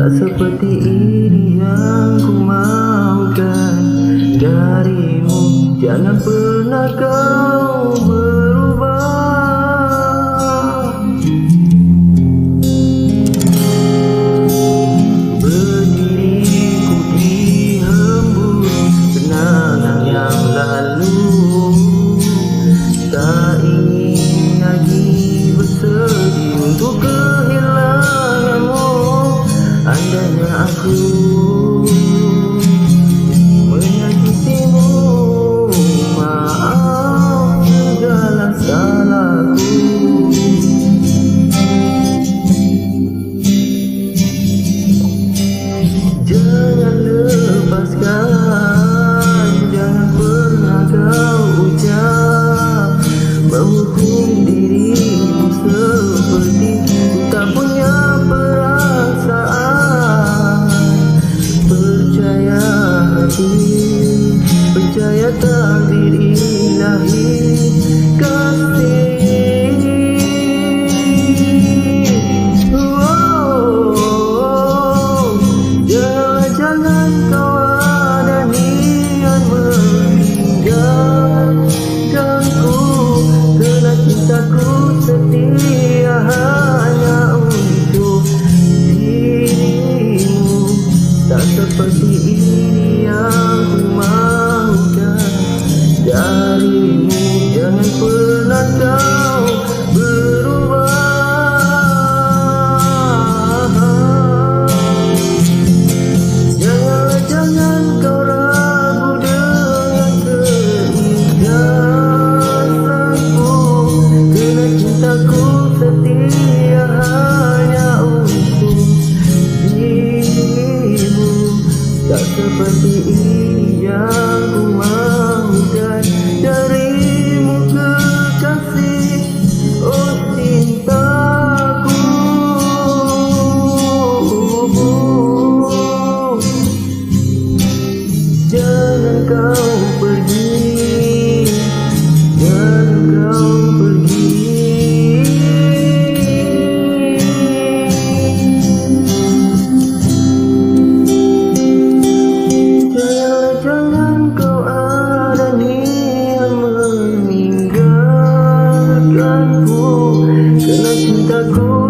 tak seperti ini yang ku mahukan darimu. Jangan pernah kau berubah. Berdiri ku di hembus kenangan yang lalu, tak ingin lagi bersedih untuk kehilanganmu. Andainya aku menyakitimu, maaf segala salahku. Jangan lepaskan, jangan pernah kau ucap menghukum dirimu seperti ku tak punya perasaan. Percaya hati, percaya takdir ilahi, kasih. Jangan kau ada niat meninggalkanku, kerana cintaku setia hanya untuk dirimu. Tak seperti ini yang ku mahukan darimu. Jangan pernah kau berubah. Jangan kau ragu dengan keikhlasanku, kerana cintaku setia hanya untuk dirimu. Tak seperti ini yang ku mahukan darimu, kekasih, oh cintaku. Jangan kau pergi, jangan kau pergi. Jangan kau ada niat meninggalkanku, kerana cintaku